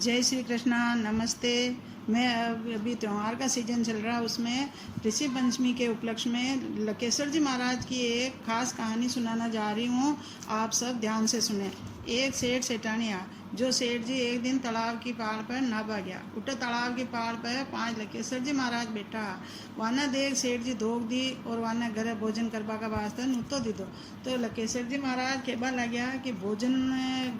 जय श्री कृष्णा, नमस्ते। मैं अभी त्यौहार का सीजन चल रहा है, उसमें ऋषि पंचमी के उपलक्ष्य में लकेश्वर जी महाराज की एक खास कहानी सुनाना जा रही हूँ। आप सब ध्यान से सुने। एक सेठ सेठानिया, जो सेठ जी एक दिन तालाब की पहाड़ पर नाबा गया। उठे तालाब की पहाड़ पर 5 लकेश्वर जी महाराज बैठा। वाना देख सेठ जी धोख दी और वाना घरे भोजन करवा का वास्ते नुतो दीदो। तो लकेश्वर जी महाराज कहबा लग्या कि भोजन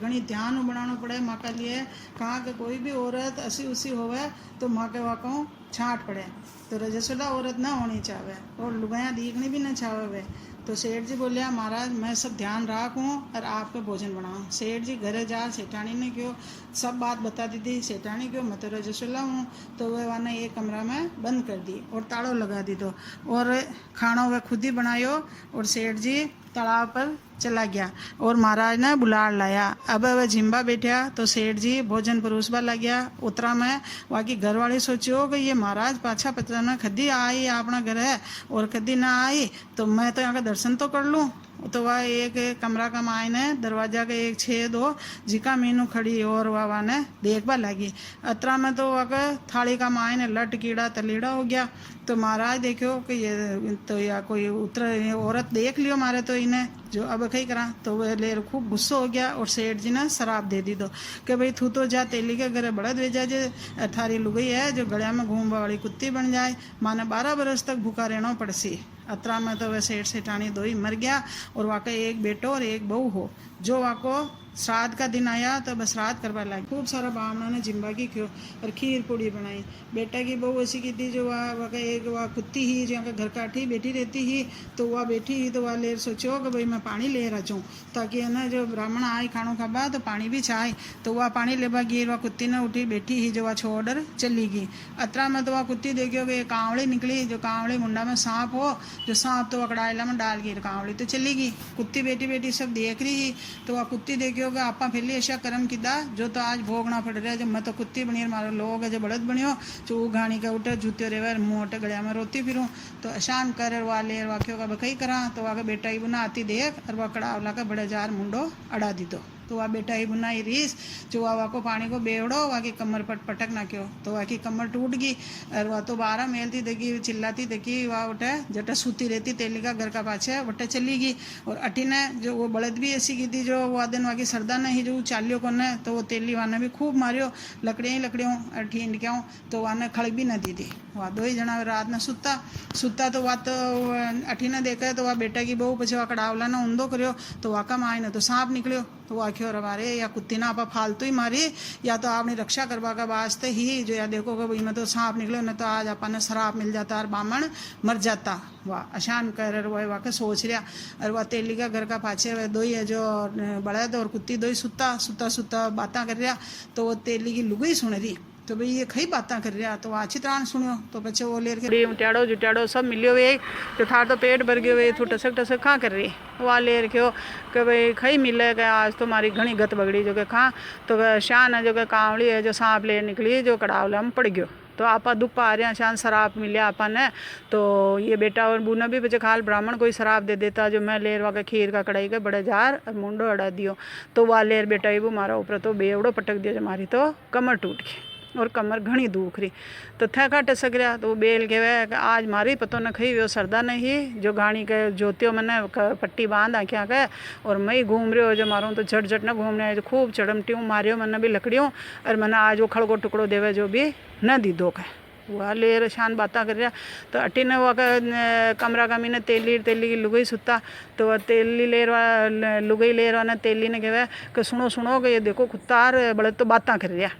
घनी ध्यान बनाना पड़े माँ के लिए। कहाँ के कोई भी औरत असी उसी होवे तो माँ के वाकों छाट पड़े, तो रजस्वला औरत ना होनी चाहे और लुगाया दिखनी भी ना चाहे। तो सेठ जी बोलिया, महाराज मैं सब ध्यान रखूँ और आपके भोजन बनाऊँ। सेठ जी घरे जा सेठानी ने क्यों सब बात बता दी थी। सेठानी क्यों, मैं तो रजस्वला हूँ। तो वह वाना एक कमरा में बंद कर दी और ताड़ो लगा दी दो और खाना वह खुद ही बनायो। और सेठ जी तालाब पर चला गया और महाराज ने बुला लाया। अब वह झिम्बा बैठा तो सेठ जी भोजन परोसवा लग गया। उतरा में बाकी घर वाले सोचो कि ये महाराज पाछा पचना खदी आई अपना घर है और कदी ना आई तो मैं तो यहाँ का दर्शन तो कर लूँ। तो वह एक कमरा का मायने दरवाजा का एक छेद हो जिका मीनू खड़ी और वह ने देखवा लगी। अतरा में तो वह थाली का मायने लट कीड़ा तलीड़ा हो गया। तो महाराज देखो कि ये तो या कोई उतर औरत देख लियो मारे तो इन्हें जो अब कहीं करा। तो वह ले खूब गुस्सा हो गया और सेठ जी ने शराब दे दी। दो कि भाई तू तो जा तेली के घर बड़द भेजा जे थारी लुगई है जो गड़िया में घूमवा वाली कुत्ती बन जाए, माने 12 बरस तक भूखा रहना पड़सी। अतरा में तो वह सेठ सेठानी दो ही मर गया और वाका एक बेटो और एक बहू हो। जो वाको श्राद्ध का दिन आया तो बस श्राद्ध करवा लगी। खूब सारा ब्राह्मणों ने जिम्बा की क्यों और खीर पूड़ी बनाई। बेटा की बहू ऐसी की थी जो वह एक वह कुत्ती ही जो घर काठी बैठी रहती ही। तो वह बैठी ही तो वह ले सोचो कि भाई मैं पानी ले रहा जाऊँ ताकि है ना जो ब्राह्मण आए खानो खाबा तो पानी भी चाहे। तो वह पानी लेबा गिर वह कुत्ती ने उठी बैठी ही जो वह छोड़ चली गई। अतरा में तो वह कुत्ती देखियो कि कांवड़ी निकली, जो कांवड़ी मुंडा में सांप हो, जो सांप तो अकड़ाइला में डाल गई, कांवड़ी तो चली गई। कुत्ती बेटी बेटी सब देख रही ही। तो वह कुत्ती देखियो आपा पहले ऐसा कर्म किदा जो तो आज भोगना पड़ रहा है। जब मैं तो कुत्ती बनी मारो लोग जो बड़द बनियो जो घाणी का उठे जूते रेवे मुँह उठे गड़िया में रोती फिरूँ। तो अशान कर वाले वाक्यों का बकई करा। तो वह बेटा ही बुना आती देख और वह कड़ावला का बड़े जार मुंडो अड़ा दी दो। तो वह बेटा ही बुना ही रीस जो वह को पानी को बेवड़ो वह की कमर पर पटक ना क्यों। तो वह की कमर टूट गई और वह तो 12 मेलती देखी चिल्लाती देखी वह उठे जटा सूती रहती तेली का घर का पाछे वटे चली गई। और अटी ने जो वो बड़द भी ऐसी की थी जो वह दिन वह की सरदा ने ही जो चालियो को ने तो वो तेली वाने भी खूब मारियो लकड़ियों अठी इंडियाँ। तो वह ने खड़ भी न दी थी। वह 2 ही जना रात में सुता तो वह तो अठी ने देखा तो वह बेटा की बहू पछे वह कड़ावला ने ऊंधो करियो। तो वाका माई ने तो सांप निकलियो। तो आखियो रवारे या कुत्ती ना आप फालतू ही मारी या तो आपने रक्षा करवा का वास्ते ही जो या देखो कि में तो सांप निकले न तो आज अपन शराब मिल जाता और बामण मर जाता। वाह अशान कर वह वाके सोच रहा। और वह तेली का घर का पाछे वह 2 ही है जो बड़द और कुत्ती 2 ही सुता बातें कर रहा। तो वो तेली की लुगई सुन रही। तो भाई ये कई बातें कर रहा। तो अच्छी तरह सुनियो। तो बच्चे वो ले उट्याड़ो जुट्याड़ो सब मिलियो वे जो थार तो पेट भर गयो वे तू टसक टसक कहाँ कर रही। वह ले रखियो कि भाई खई मिले कि आज तो हमारी घनी गत बगड़ी जो कि खाँ तो शान है जो कि कांवड़ी है जो सांप ले निकली जो कड़ावला में पड़ गयो। तो आपा दुख पा रहे हैं शान शराब मिले आपा ने। तो ये बेटा और बूना भी बचे खाल ब्राह्मण कोई शराब दे देता जो मैं लेर वाके खीर का कढ़ाई के बड़े जार और मुंडो अड़ा दियो। तो वह लेर बेटा ही वो मारा ऊपर तो बेवड़ो पटक दिया जो मारी तो कमर टूट गई और कमर घनी दुख रही। तो थे का टसक रहा। तो वो बेल के वे आज मारी पतो न खई वो सरदा नहीं जो गाणी के जोतियों मैंने पट्टी बांध आँखें के और मैं घूम रही हो जो मारूँ तो झट झट न घूमने आए जो खूब चढ़मटियों मारियो मैंने भी लकड़ियों और मैंने आज वो खड़गो टुकड़ो देवे जो भी न दी दो के। वह लेर शान बातें कर रहा। तो अटी ने वह कमरा का मीने तेली की लुगई सुता। तो वह तेली लुगई लेर ने तेली ने कहे कि सुनो कि ये देखो कुत्तार बड़े तो बातें कर रहा।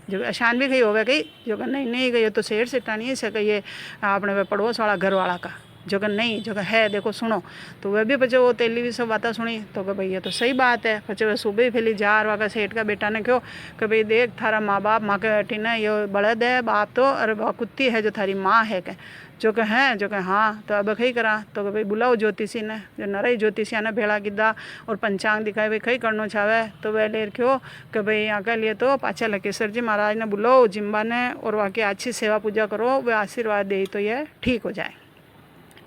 जो अशान भी गई होगा कहीं जो कि नहीं गई तो सेठ सेठानी है सके ये अपने पड़ोस वाला घर वाला का जो कि नहीं जो कि है देखो सुनो। तो वह भी बच्चे वो तेली भी सब बातें सुनी। तो कि भाई ये तो सही बात है। बच्चे वह सुबह ही फैली जार वाका सेठ का बेटा ने क्यों कि भाई देख थारा माँ बाप माँ के अटी ने ये बड़द है बाप तो और वह कुत्ती है जो थारी माँ है के जो कि हैं जो कि हाँ। तो अब कहीं करा तो भाई बुलाओ ज्योतिषी ने जो नरई ज्योतिषिया ने भेड़ा गिद्दा और पंचांग दिखाए भाई कहीं करना चाहे। तो वह लेर क्यों कि भाई यहाँ के लिए तो पाछा लकेश्वर जी महाराज ने बुलाओ जिम्बा ने और वहाँ की अच्छी सेवा पूजा करो वह आशीर्वाद दे तो यह ठीक हो जाए।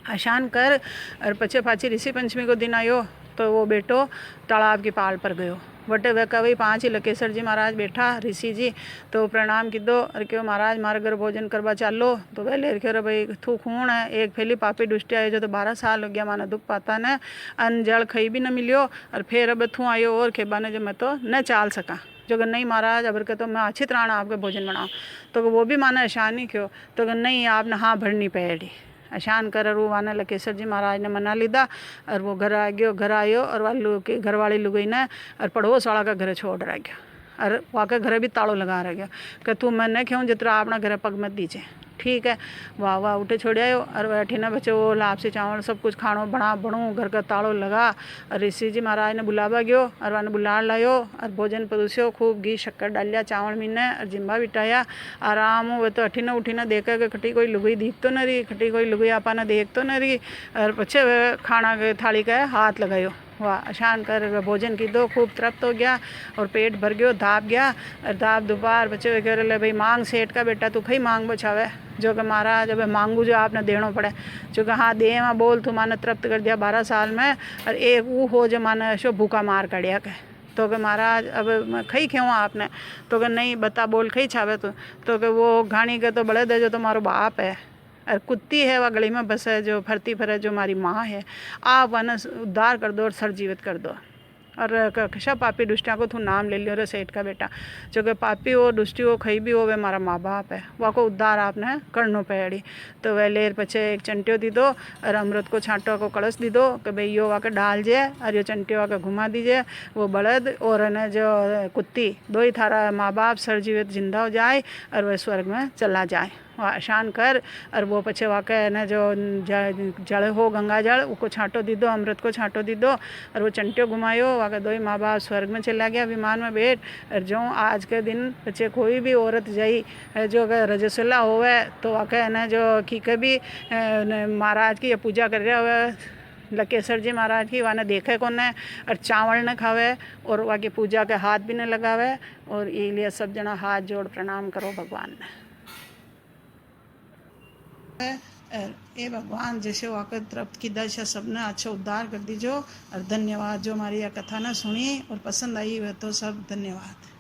आशान कर और पचे पाची ऋषि पंचमी को दिन आयो तो वो बेटो तालाब की पाल पर गयो वटे वे कभी 5 ही लकेसर जी महाराज बैठा ऋषि जी तो प्रणाम कीधो और क्यों महाराज मारे घर भोजन करवा चालो तो वे ले रखे भाई थू खून है एक फैली पापी दुष्टिया है जो तो 12 साल हो गया माना दुख पाता ने अन्न जल खई भी न मिलियो और फिर अब थू आयो और खेबा ने जो मैं तो न चाल सका जो नहीं महाराज अबर के तो मैं अच्छी तरह आपके भोजन बनाऊँ तो वो भी माना ऐसा नहीं क्यों तो नहीं आपने हाँ भरनी पड़ी अशान कर वो वाने लकेसर जी महाराज ने मना लीधा और वो घर आ गयो घर आयो और वालू के घर वाली लुगई ने और पड़ोस वाला का घर छोड़ रह गया और वहाँ के घर भी ताड़ो लगा रह गया कि तू मैंने क्यों जितना अपना घर पग मत दीजिए ठीक है वाह वाह उठे छोड़ आयो और बैठी ना बच्चे वो लाभ से चावल सब कुछ खानो बना बनू घर का ताड़ो लगा और ऋषि जी महाराज ने बुलावा गयो और वाने बुला लायो और भोजन परोस्यो खूब घी शक्कर डालिया चावल मीने और जिम्बा बिठाया आराम वो तो अठी न उठी न देखे कि खटी कोई लुगई दीख तो न रही खटी कोई लुगई आपा ने देख तो न रही और पछे खाना के थाली का हाथ लगायो वाह अशान कर भोजन की दो खूब तृप्त हो गया और पेट भर गयो दाब गया और दाब दोपहर बच्चे कह रहे भाई मांग सेठ का बेटा तू खई मांग बचावे जो कि महाराज अब मांगू जो आपने देना पड़े जो कि हाँ दे वहाँ बोल तू माने तृप्त कर दिया 12 साल में और एक वो हो जो माने ऐसो भूखा मार कड़िया के तो कि महाराज अब खई क्यों आपने तो कि नहीं बता बोल खई छावे तो कि वो घाणी के तो बड़े दे जो तुम्हारो बाप है और कुत्ती है वह गली में बस है जो फरती फरे जो हमारी माँ है आप वन उद्धार कर दो और सर जीवित कर दो और कशा पापी दुष्टिया को तू नाम ले लियो रे सेठ का बेटा जो कि पापी हो दुष्टि हो खई भी हो वे हमारा माँ बाप है वह को उद्धार आपने करनो पड़ी तो वह लेर पछे एक चंटियो दी दो और अमृत को छांटो को कलश दी दो कि भाई यो वाके डाल जे और यो चंटियो वाके घुमा दीजिए वो बलद और न जो कुत्ती दो ही थारा माँ बाप सर जीवित जिंदा हो जाए और वह स्वर्ग में चला जाए वह शान कर और वो पछे वाके न जो जल हो गंगा जल उसको छांटो दी दो अमृत को छांटो दी दो और वो चंटियो घुमायो वाके दो ही माँ बाप स्वर्ग में चला गया विमान में बैठ और जो आज के दिन पछे कोई भी औरत जाई जो अगर रजस्वला होवे तो वाके न जो की कभी महाराज की पूजा कर रहा हुआ लकेसर जी महाराज की वाने देखे को न और चावल न खावे और वाकी पूजा के हाथ भी न लगावे और इसलिए सब जना हाथ जोड़ प्रणाम करो भगवान ने ए भगवान जैसे वाकर तृप्त की दशा सबने अच्छा उद्धार कर दीजो और धन्यवाद जो हमारी यह कथा ने सुनी और पसंद आई वह तो सब धन्यवाद।